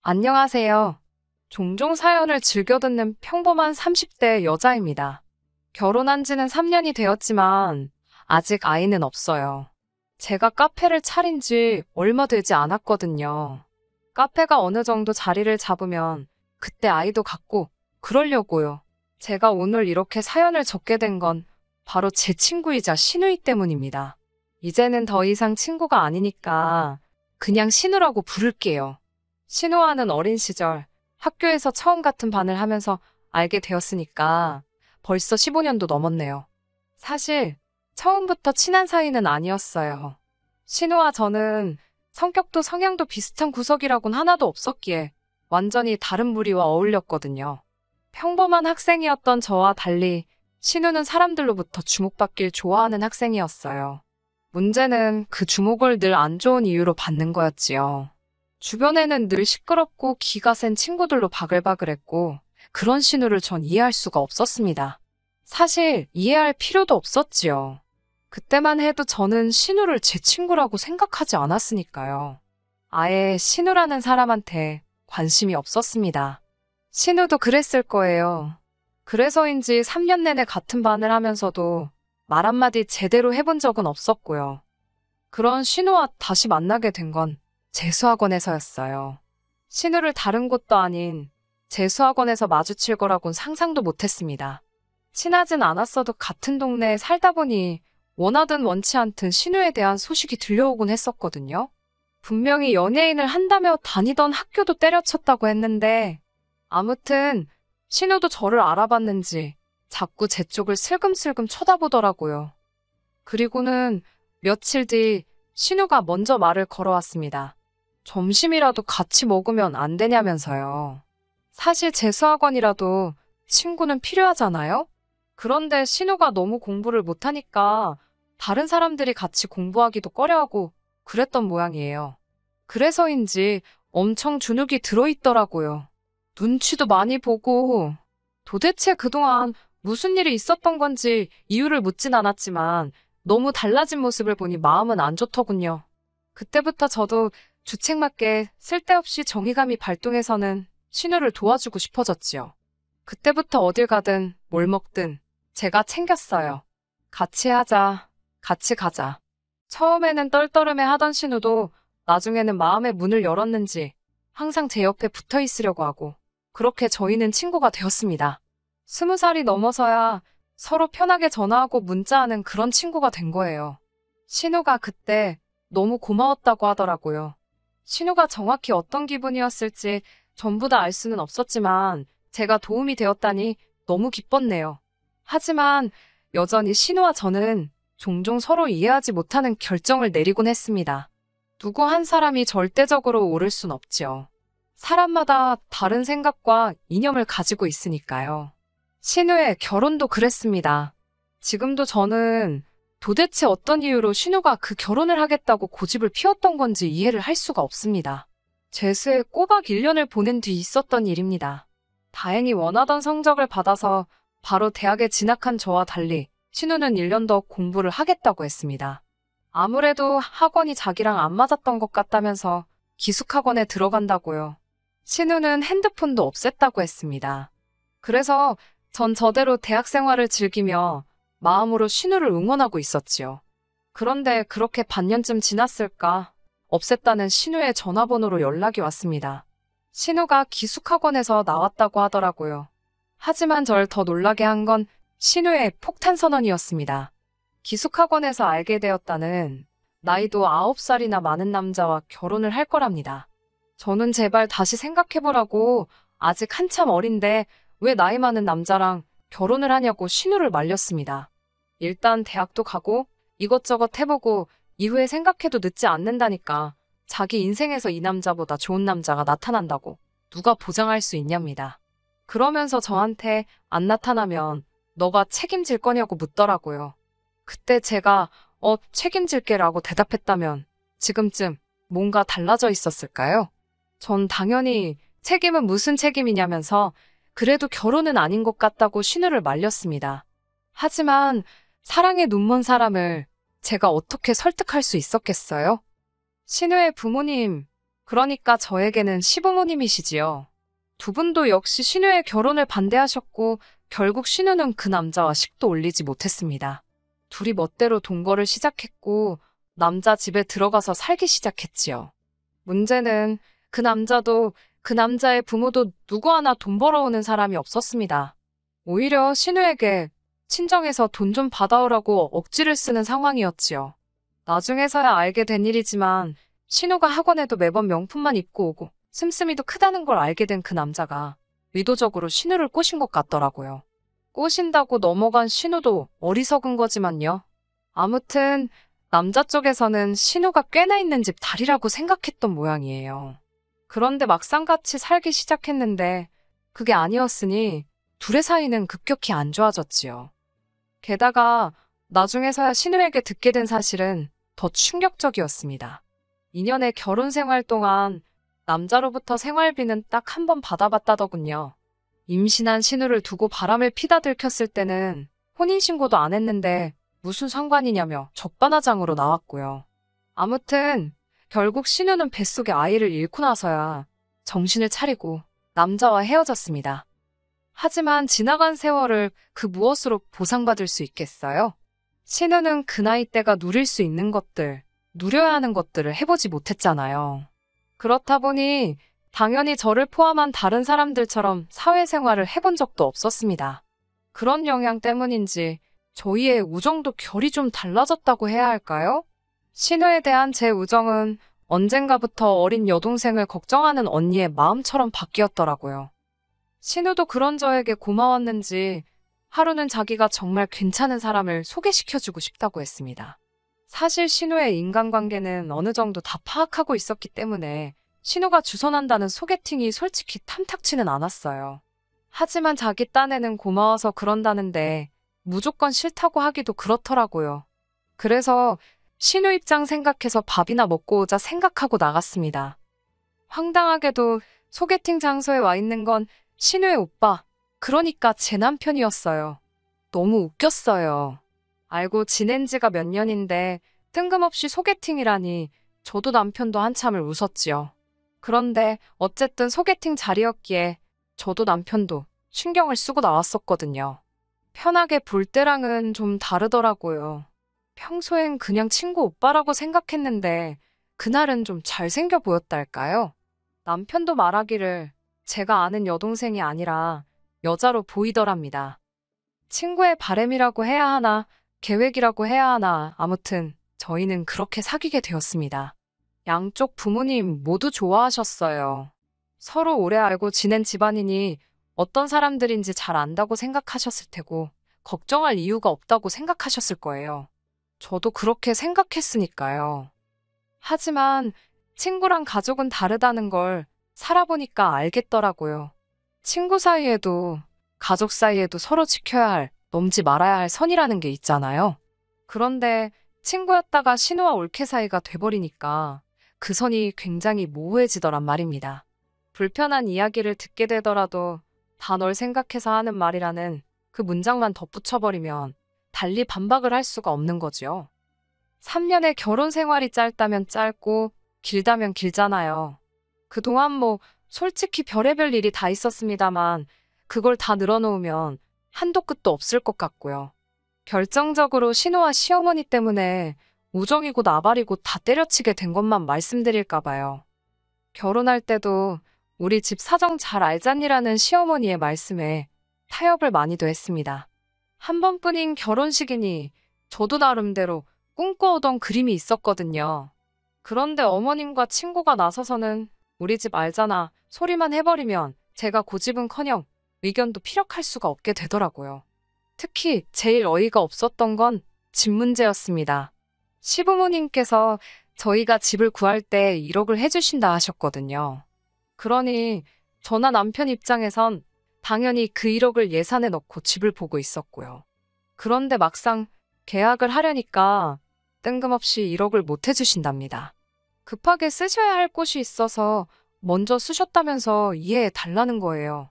안녕하세요. 종종 사연을 즐겨 듣는 평범한 30대 여자입니다. 결혼한 지는 3년이 되었지만 아직 아이는 없어요. 제가 카페를 차린 지 얼마 되지 않았거든요. 카페가 어느 정도 자리를 잡으면 그때 아이도 갖고 그러려고요. 제가 오늘 이렇게 사연을 적게 된 건 바로 제 친구이자 시누이 때문입니다. 이제는 더 이상 친구가 아니니까 그냥 신우라고 부를게요. 신우와는 어린 시절 학교에서 처음 같은 반을 하면서 알게 되었으니까 벌써 15년도 넘었네요. 사실 처음부터 친한 사이는 아니었어요. 신우와 저는 성격도 성향도 비슷한 구석이라곤 하나도 없었기에 완전히 다른 무리와 어울렸거든요. 평범한 학생이었던 저와 달리 신우는 사람들로부터 주목받길 좋아하는 학생이었어요. 문제는 그 주목을 늘 안 좋은 이유로 받는 거였지요. 주변에는 늘 시끄럽고 기가 센 친구들로 바글바글했고 그런 신우를 전 이해할 수가 없었습니다. 사실 이해할 필요도 없었지요. 그때만 해도 저는 신우를 제 친구라고 생각하지 않았으니까요. 아예 신우라는 사람한테 관심이 없었습니다. 신우도 그랬을 거예요. 그래서인지 3년 내내 같은 반을 하면서도 말 한마디 제대로 해본 적은 없었고요. 그런 신우와 다시 만나게 된 건 재수학원에서였어요. 신우를 다른 곳도 아닌 재수학원에서 마주칠 거라곤 상상도 못했습니다. 친하진 않았어도 같은 동네에 살다 보니 원하든 원치 않든 신우에 대한 소식이 들려오곤 했었거든요. 분명히 연예인을 한다며 다니던 학교도 때려쳤다고 했는데 아무튼 신우도 저를 알아봤는지 자꾸 제 쪽을 슬금슬금 쳐다보더라고요. 그리고는 며칠 뒤 신우가 먼저 말을 걸어왔습니다. 점심이라도 같이 먹으면 안 되냐면서요. 사실 재수학원이라도 친구는 필요하잖아요? 그런데 신우가 너무 공부를 못하니까 다른 사람들이 같이 공부하기도 꺼려하고 그랬던 모양이에요. 그래서인지 엄청 주눅이 들어있더라고요. 눈치도 많이 보고 도대체 그동안 무슨 일이 있었던 건지 이유를 묻진 않았지만 너무 달라진 모습을 보니 마음은 안 좋더군요. 그때부터 저도 주책맞게 쓸데없이 정의감이 발동해서는 신우를 도와주고 싶어졌지요. 그때부터 어딜 가든 뭘 먹든 제가 챙겼어요. 같이 하자, 같이 가자. 처음에는 떨떠름해 하던 신우도 나중에는 마음의 문을 열었는지 항상 제 옆에 붙어 있으려고 하고 그렇게 저희는 친구가 되었습니다. 20살이 넘어서야 서로 편하게 전화하고 문자하는 그런 친구가 된 거예요. 신우가 그때 너무 고마웠다고 하더라고요. 신우가 정확히 어떤 기분이었을지 전부 다 알 수는 없었지만 제가 도움이 되었다니 너무 기뻤네요. 하지만 여전히 신우와 저는 종종 서로 이해하지 못하는 결정을 내리곤 했습니다. 누구 한 사람이 절대적으로 옳을 순 없지요. 사람마다 다른 생각과 이념을 가지고 있으니까요. 신우의 결혼도 그랬습니다. 지금도 저는 도대체 어떤 이유로 신우가 그 결혼을 하겠다고 고집을 피웠던 건지 이해를 할 수가 없습니다. 재수에 꼬박 1년을 보낸 뒤 있었던 일입니다. 다행히 원하던 성적을 받아서 바로 대학에 진학한 저와 달리 신우는 1년 더 공부를 하겠다고 했습니다. 아무래도 학원이 자기랑 안 맞았던 것 같다면서 기숙학원에 들어간다고요. 신우는 핸드폰도 없앴다고 했습니다. 그래서 전 저대로 대학 생활을 즐기며 마음으로 신우를 응원하고 있었지요. 그런데 그렇게 반년쯤 지났을까 없앴다는 신우의 전화번호로 연락이 왔습니다. 신우가 기숙학원에서 나왔다고 하더라고요. 하지만 절 더 놀라게 한 건 신우의 폭탄 선언이었습니다. 기숙학원에서 알게 되었다는 나이도 9살이나 많은 남자와 결혼을 할 거랍니다. 저는 제발 다시 생각해보라고 아직 한참 어린데 왜 나이 많은 남자랑 결혼을 하냐고 신우를 말렸습니다. 일단 대학도 가고 이것저것 해보고 이후에 생각해도 늦지 않는다니까 자기 인생에서 이 남자보다 좋은 남자가 나타난다고 누가 보장할 수 있냐입니다. 그러면서 저한테 안 나타나면 너가 책임질 거냐고 묻더라고요. 그때 제가 책임질게라고 대답했다면 지금쯤 뭔가 달라져 있었을까요? 전 당연히 책임은 무슨 책임이냐면서 그래도 결혼은 아닌 것 같다고 신우를 말렸습니다. 하지만 사랑에 눈먼 사람을 제가 어떻게 설득할 수 있었겠어요? 신우의 부모님, 그러니까 저에게는 시부모님이시지요. 두 분도 역시 신우의 결혼을 반대하셨고 결국 신우는 그 남자와 식도 올리지 못했습니다. 둘이 멋대로 동거를 시작했고 남자 집에 들어가서 살기 시작했지요. 문제는 그 남자도 그 남자의 부모도 누구 하나 돈 벌어오는 사람이 없었습니다. 오히려 신우에게 친정에서 돈 좀 받아오라고 억지를 쓰는 상황이었지요. 나중에서야 알게 된 일이지만 신우가 학원에도 매번 명품만 입고 오고 씀씀이도 크다는 걸 알게 된 그 남자가 의도적으로 신우를 꼬신 것 같더라고요. 꼬신다고 넘어간 신우도 어리석은 거지만요. 아무튼 남자 쪽에서는 신우가 꽤나 있는 집 달이라고 생각했던 모양이에요. 그런데 막상 같이 살기 시작했는데 그게 아니었으니 둘의 사이는 급격히 안 좋아졌지요. 게다가 나중에서야 신우에게 듣게 된 사실은 더 충격적이었습니다. 2년의 결혼 생활 동안 남자로부터 생활비는 딱 한 번 받아봤다더군요. 임신한 신우를 두고 바람을 피다 들켰을 때는 혼인신고도 안 했는데 무슨 상관이냐며 적반하장으로 나왔고요. 아무튼 결국 신우는 뱃속에 아이를 잃고 나서야 정신을 차리고 남자와 헤어졌습니다. 하지만 지나간 세월을 그 무엇으로 보상받을 수 있겠어요? 신우는 그 나이 때가 누릴 수 있는 것들, 누려야 하는 것들을 해보지 못했잖아요. 그렇다 보니 당연히 저를 포함한 다른 사람들처럼 사회생활을 해본 적도 없었습니다. 그런 영향 때문인지 저희의 우정도 결이 좀 달라졌다고 해야 할까요? 신우에 대한 제 우정은 언젠가부터 어린 여동생을 걱정하는 언니의 마음처럼 바뀌었더라고요. 신우도 그런 저에게 고마웠는지 하루는 자기가 정말 괜찮은 사람을 소개시켜주고 싶다고 했습니다. 사실 신우의 인간관계는 어느 정도 다 파악하고 있었기 때문에 신우가 주선한다는 소개팅이 솔직히 탐탁치는 않았어요. 하지만 자기 딴에는 고마워서 그런다는데 무조건 싫다고 하기도 그렇더라고요. 그래서 신우 입장 생각해서 밥이나 먹고 오자 생각하고 나갔습니다. 황당하게도 소개팅 장소에 와 있는 건 신우의 오빠, 그러니까 제 남편이었어요. 너무 웃겼어요. 알고 지낸 지가 몇 년인데 뜬금없이 소개팅이라니 저도 남편도 한참을 웃었지요. 그런데 어쨌든 소개팅 자리였기에 저도 남편도 신경을 쓰고 나왔었거든요. 편하게 볼 때랑은 좀 다르더라고요. 평소엔 그냥 친구 오빠라고 생각했는데 그날은 좀 잘생겨 보였달까요? 남편도 말하기를 제가 아는 여동생이 아니라 여자로 보이더랍니다. 친구의 바램이라고 해야 하나, 계획이라고 해야 하나, 아무튼 저희는 그렇게 사귀게 되었습니다. 양쪽 부모님 모두 좋아하셨어요. 서로 오래 알고 지낸 집안이니 어떤 사람들인지 잘 안다고 생각하셨을 테고 걱정할 이유가 없다고 생각하셨을 거예요. 저도 그렇게 생각했으니까요. 하지만 친구랑 가족은 다르다는 걸 살아보니까 알겠더라고요. 친구 사이에도 가족 사이에도 서로 지켜야 할, 넘지 말아야 할 선이라는 게 있잖아요. 그런데 친구였다가 신우와 올케 사이가 돼버리니까 그 선이 굉장히 모호해지더란 말입니다. 불편한 이야기를 듣게 되더라도 다 널 생각해서 하는 말이라는 그 문장만 덧붙여버리면 달리 반박을 할 수가 없는 거지요. 3년의 결혼 생활이 짧다면 짧고 길다면 길잖아요. 그동안 뭐 솔직히 별의별 일이 다 있었습니다만 그걸 다 늘어놓으면 한도 끝도 없을 것 같고요. 결정적으로 신우와 시어머니 때문에 우정이고 나발이고 다 때려치게 된 것만 말씀드릴까 봐요. 결혼할 때도 우리 집 사정 잘 알잖니라는 시어머니의 말씀에 타협을 많이도 했습니다. 한 번뿐인 결혼식이니 저도 나름대로 꿈꿔오던 그림이 있었거든요. 그런데 어머님과 친구가 나서서는 우리 집 알잖아 소리만 해버리면 제가 고집은커녕 의견도 피력할 수가 없게 되더라고요. 특히 제일 어이가 없었던 건 집 문제였습니다. 시부모님께서 저희가 집을 구할 때 1억을 해주신다 하셨거든요. 그러니 저나 남편 입장에선 당연히 그 1억을 예산에 넣고 집을 보고 있었고요. 그런데 막상 계약을 하려니까 뜬금없이 1억을 못 해주신답니다. 급하게 쓰셔야 할 곳이 있어서 먼저 쓰셨다면서 이해해 달라는 거예요.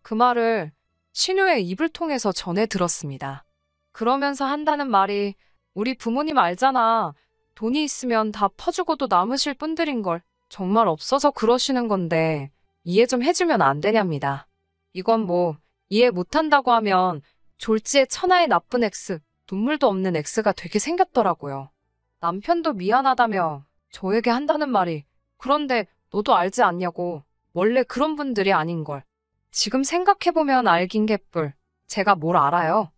그 말을 신우의 입을 통해서 전해 들었습니다. 그러면서 한다는 말이 우리 부모님 알잖아. 돈이 있으면 다 퍼주고도 남으실 분들인걸. 정말 없어서 그러시는 건데 이해 좀 해주면 안 되냐입니다. 이건 뭐 이해 못한다고 하면 졸지에 천하의 나쁜 X, 눈물도 없는 X가 되게 생겼더라고요. 남편도 미안하다며 저에게 한다는 말이 그런데 너도 알지 않냐고 원래 그런 분들이 아닌걸. 지금 생각해보면 알긴 개뿔. 제가 뭘 알아요?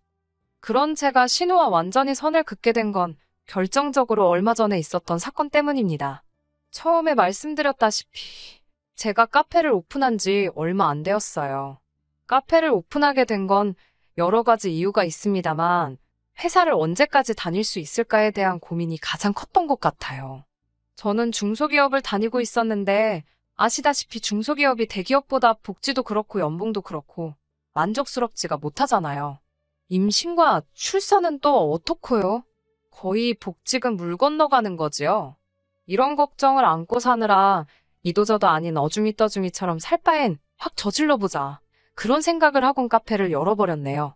그런 제가 신우와 완전히 선을 긋게 된 건 결정적으로 얼마 전에 있었던 사건 때문입니다. 처음에 말씀드렸다시피 제가 카페를 오픈한 지 얼마 안 되었어요. 카페를 오픈하게 된 건 여러 가지 이유가 있습니다만 회사를 언제까지 다닐 수 있을까에 대한 고민이 가장 컸던 것 같아요. 저는 중소기업을 다니고 있었는데 아시다시피 중소기업이 대기업보다 복지도 그렇고 연봉도 그렇고 만족스럽지가 못하잖아요. 임신과 출산은 또 어떻고요? 거의 복직은 물 건너가는 거지요. 이런 걱정을 안고 사느라 이도저도 아닌 어중이떠중이처럼 살 바엔 확 저질러보자. 그런 생각을 하곤 카페를 열어버렸네요.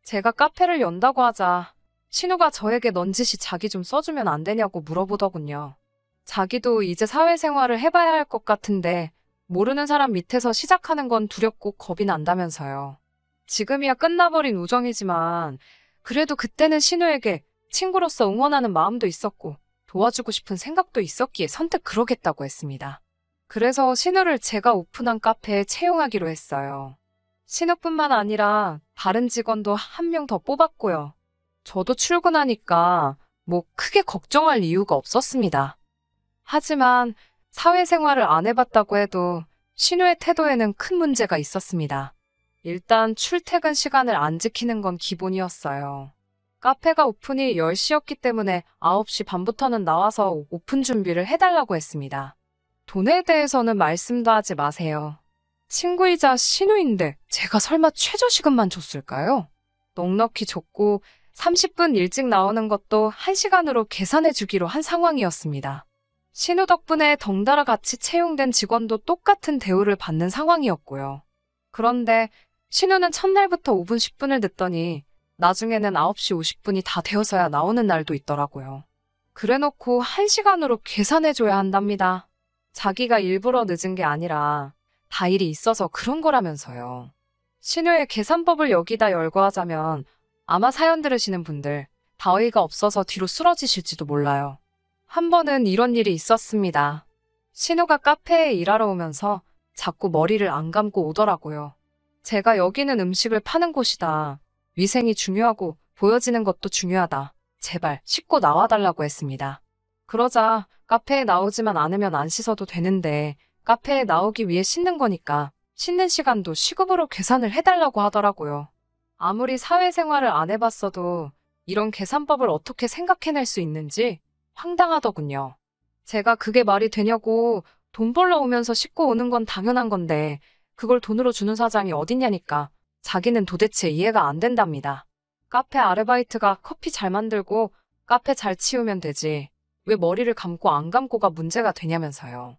제가 카페를 연다고 하자 신우가 저에게 넌지시 자기 좀 써주면 안 되냐고 물어보더군요. 자기도 이제 사회생활을 해봐야 할 것 같은데 모르는 사람 밑에서 시작하는 건 두렵고 겁이 난다면서요. 지금이야 끝나버린 우정이지만 그래도 그때는 신우에게 친구로서 응원하는 마음도 있었고 도와주고 싶은 생각도 있었기에 선뜻 그러겠다고 했습니다. 그래서 신우를 제가 오픈한 카페에 채용하기로 했어요. 신우뿐만 아니라 다른 직원도 한 명 더 뽑았고요. 저도 출근하니까 뭐 크게 걱정할 이유가 없었습니다. 하지만 사회생활을 안 해봤다고 해도 신우의 태도에는 큰 문제가 있었습니다. 일단 출퇴근 시간을 안 지키는 건 기본이었어요. 카페가 오픈이 10시였기 때문에 9시 반부터는 나와서 오픈 준비를 해달라고 했습니다. 돈에 대해서는 말씀도 하지 마세요. 친구이자 신우인데 제가 설마 최저시급만 줬을까요? 넉넉히 줬고 30분 일찍 나오는 것도 1시간으로 계산해 주기로 한 상황이었습니다. 신우 덕분에 덩달아 같이 채용된 직원도 똑같은 대우를 받는 상황이었고요. 그런데 신우는 첫날부터 5분 10분을 늦더니 나중에는 9시 50분이 다 되어서야 나오는 날도 있더라고요. 그래놓고 1시간으로 계산해줘야 한답니다. 자기가 일부러 늦은 게 아니라 다 일이 있어서 그런 거라면서요. 신우의 계산법을 여기다 열거하자면 아마 사연 들으시는 분들 다 어이가 없어서 뒤로 쓰러지실지도 몰라요. 한 번은 이런 일이 있었습니다. 신우가 카페에 일하러 오면서 자꾸 머리를 안 감고 오더라고요. 제가 여기는 음식을 파는 곳이다. 위생이 중요하고 보여지는 것도 중요하다. 제발 씻고 나와달라고 했습니다. 그러자 카페에 나오지만 않으면 안 씻어도 되는데 카페에 나오기 위해 씻는 거니까 씻는 시간도 시급으로 계산을 해달라고 하더라고요. 아무리 사회생활을 안 해봤어도 이런 계산법을 어떻게 생각해낼 수 있는지 황당하더군요. 제가 그게 말이 되냐고 돈 벌러 오면서 씻고 오는 건 당연한 건데 그걸 돈으로 주는 사장이 어딨냐니까 자기는 도대체 이해가 안 된답니다. 카페 아르바이트가 커피 잘 만들고 카페 잘 치우면 되지. 왜 머리를 감고 안 감고가 문제가 되냐면서요.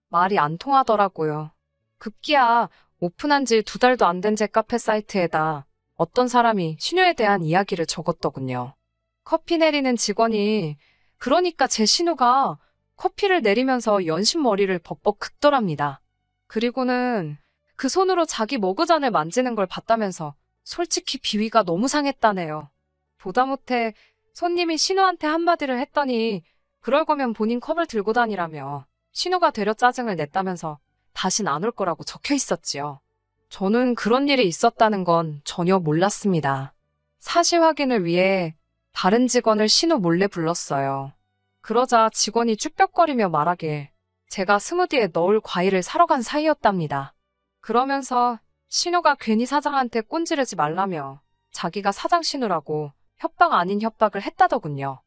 말이 안 통하더라고요. 급기야 오픈한 지 2달도 안 된 제 카페 사이트에다 어떤 사람이 신우에 대한 이야기를 적었더군요. 커피 내리는 직원이 그러니까 제 신우가 커피를 내리면서 연신 머리를 벅벅 긁더랍니다. 그리고는 그 손으로 자기 머그잔을 만지는 걸 봤다면서 솔직히 비위가 너무 상했다네요. 보다 못해 손님이 신우한테 한마디를 했더니 그럴 거면 본인 컵을 들고 다니라며 신우가 되려 짜증을 냈다면서 다신 안 올 거라고 적혀 있었지요. 저는 그런 일이 있었다는 건 전혀 몰랐습니다. 사실 확인을 위해 다른 직원을 신우 몰래 불렀어요. 그러자 직원이 쭈뼛거리며 말하길 제가 스무디에 넣을 과일을 사러 간 사이였답니다. 그러면서 신우가 괜히 사장한테 꼰지르지 말라며 자기가 사장 신우라고 협박 아닌 협박을 했다더군요.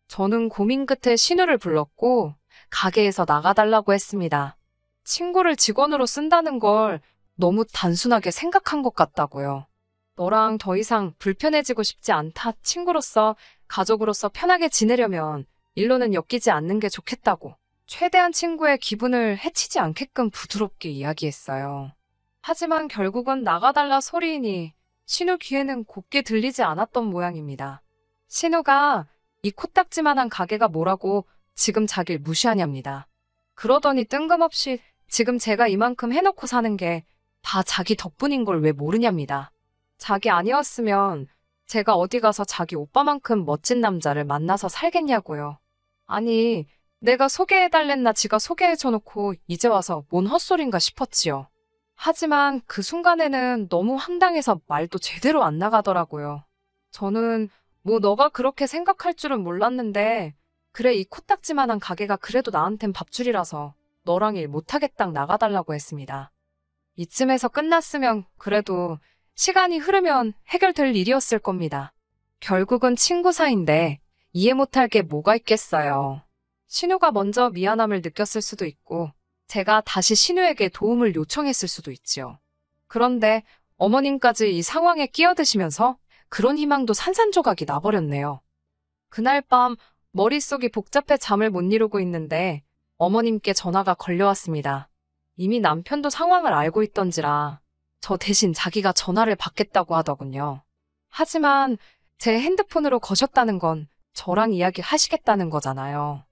저는 고민 끝에 신우를 불렀고 가게에서 나가달라고 했습니다. 친구를 직원으로 쓴다는 걸 너무 단순하게 생각한 것 같다고요. 너랑 더 이상 불편해지고 싶지 않다. 친구로서, 가족으로서 편하게 지내려면 일로는 엮이지 않는 게 좋겠다고. 최대한 친구의 기분을 해치지 않게끔 부드럽게 이야기했어요. 하지만 결국은 나가달라 소리이니 신우 귀에는 곱게 들리지 않았던 모양입니다. 신우가 이 코딱지만한 가게가 뭐라고 지금 자길 무시하냐입니다. 그러더니 뜬금없이 지금 제가 이만큼 해놓고 사는 게 다 자기 덕분인 걸 왜 모르냐입니다. 자기 아니었으면 제가 어디 가서 자기 오빠만큼 멋진 남자를 만나서 살겠냐고요. 아니, 내가 소개해달랬나 지가 소개해줘놓고 이제 와서 뭔 헛소린가 싶었지요. 하지만 그 순간에는 너무 황당해서 말도 제대로 안 나가더라고요. 저는 뭐 너가 그렇게 생각할 줄은 몰랐는데 그래 이 코딱지만한 가게가 그래도 나한텐 밥줄이라서 너랑 일 못하겠다 나가달라고 했습니다. 이쯤에서 끝났으면 그래도 시간이 흐르면 해결될 일이었을 겁니다. 결국은 친구 사이인데 이해 못할 게 뭐가 있겠어요. 신우가 먼저 미안함을 느꼈을 수도 있고 제가 다시 신우에게 도움을 요청했을 수도 있지요. 그런데 어머님까지 이 상황에 끼어드시면서 그런 희망도 산산조각이 나버렸네요. 그날 밤 머릿속이 복잡해 잠을 못 이루고 있는데 어머님께 전화가 걸려왔습니다. 이미 남편도 상황을 알고 있던지라 저 대신 자기가 전화를 받겠다고 하더군요. 하지만 제 핸드폰으로 거셨다는 건 저랑 이야기하시겠다는 거잖아요.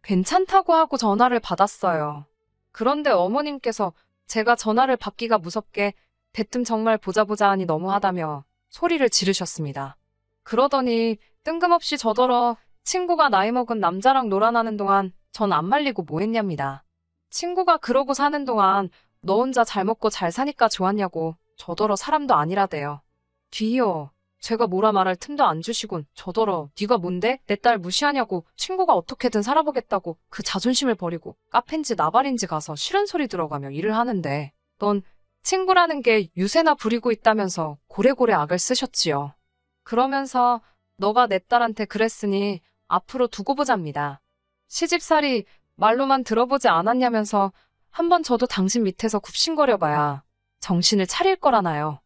괜찮다고 하고 전화를 받았어요. 그런데 어머님께서 제가 전화를 받기가 무섭게 대뜸 정말 보자 하니 너무하다며 소리를 지르셨습니다. 그러더니 뜬금없이 저더러 친구가 나이 먹은 남자랑 놀아나는 동안 전 안 말리고 뭐 했냐입니다. 친구가 그러고 사는 동안 너 혼자 잘 먹고 잘 사니까 좋았냐고 저더러 사람도 아니라대요. 뒤이어 제가 뭐라 말할 틈도 안 주시곤 저더러 네가 뭔데? 내 딸 무시하냐고 친구가 어떻게든 살아보겠다고 그 자존심을 버리고 카페인지 나발인지 가서 싫은 소리 들어가며 일을 하는데 넌 친구라는 게 유세나 부리고 있다면서 고래고래 악을 쓰셨지요. 그러면서 너가 내 딸한테 그랬으니 앞으로 두고 보자입니다. 시집살이 말로만 들어보지 않았냐면서 한번 저도 당신 밑에서 굽신거려봐야 정신을 차릴 거라나요.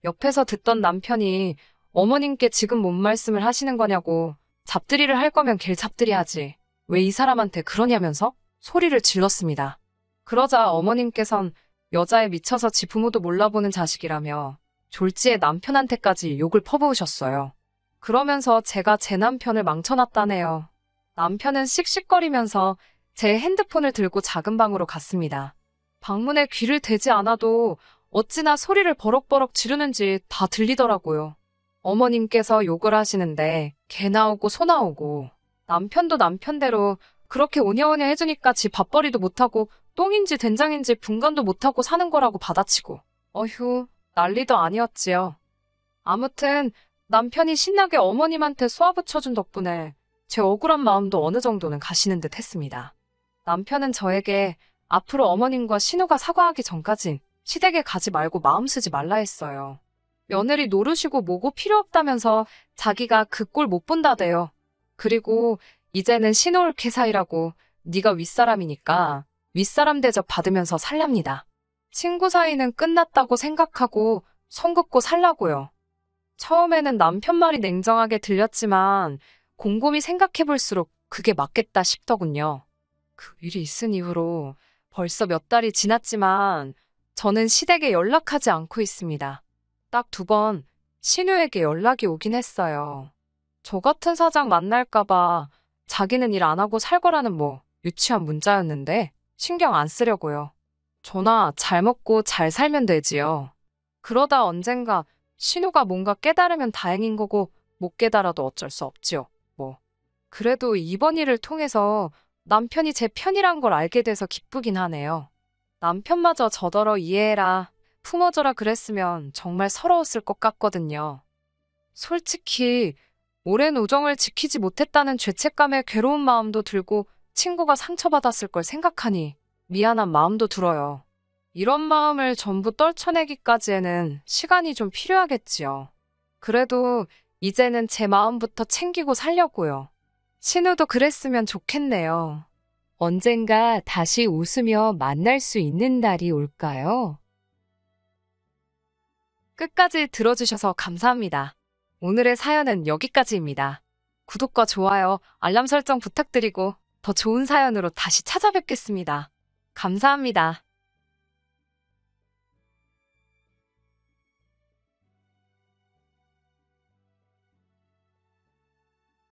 옆에서 듣던 남편이 어머님께 지금 뭔 말씀을 하시는 거냐고 잡들이를 할 거면 길 잡들이 하지 왜 이 사람한테 그러냐면서 소리를 질렀습니다. 그러자 어머님께선 여자에 미쳐서 지 부모도 몰라보는 자식이라며 졸지에 남편한테까지 욕을 퍼부으셨어요. 그러면서 제가 제 남편을 망쳐놨다네요. 남편은 씩씩거리면서 제 핸드폰을 들고 작은 방으로 갔습니다. 방문에 귀를 대지 않아도 어찌나 소리를 버럭버럭 지르는지 다 들리더라고요. 어머님께서 욕을 하시는데 개 나오고 소 나오고 남편도 남편대로 그렇게 오냐오냐 해주니까 지 밥벌이도 못하고 똥인지 된장인지 분간도 못하고 사는 거라고 받아치고 어휴 난리도 아니었지요. 아무튼 남편이 신나게 어머님한테 쏘아붙여준 덕분에 제 억울한 마음도 어느 정도는 가시는 듯 했습니다. 남편은 저에게 앞으로 어머님과 신우가 사과하기 전까진 시댁에 가지 말고 마음 쓰지 말라 했어요. 며느리 노르시고 뭐고 필요 없다면서 자기가 그 꼴 못 본다대요. 그리고 이제는 신호올케 사이라고 네가 윗사람이니까 윗사람 대접 받으면서 살랍니다. 친구 사이는 끝났다고 생각하고 선 긋고 살라고요. 처음에는 남편 말이 냉정하게 들렸지만 곰곰이 생각해볼수록 그게 맞겠다 싶더군요. 그 일이 있은 이후로 벌써 몇 달이 지났지만 저는 시댁에 연락하지 않고 있습니다. 딱 2번 신우에게 연락이 오긴 했어요. 저 같은 사장 만날까봐 자기는 일 안 하고 살 거라는 뭐 유치한 문자였는데 신경 안 쓰려고요. 저나 잘 먹고 잘 살면 되지요. 그러다 언젠가 신우가 뭔가 깨달으면 다행인 거고 못 깨달아도 어쩔 수 없지요. 뭐. 그래도 이번 일을 통해서 남편이 제 편이란 걸 알게 돼서 기쁘긴 하네요. 남편마저 저더러 이해해라, 품어줘라 그랬으면 정말 서러웠을 것 같거든요. 솔직히 오랜 우정을 지키지 못했다는 죄책감에 괴로운 마음도 들고 친구가 상처받았을 걸 생각하니 미안한 마음도 들어요. 이런 마음을 전부 떨쳐내기까지에는 시간이 좀 필요하겠지요. 그래도 이제는 제 마음부터 챙기고 살려고요. 신우도 그랬으면 좋겠네요. 언젠가 다시 웃으며 만날 수 있는 날이 올까요? 끝까지 들어주셔서 감사합니다. 오늘의 사연은 여기까지입니다. 구독과 좋아요, 알람 설정 부탁드리고 더 좋은 사연으로 다시 찾아뵙겠습니다. 감사합니다.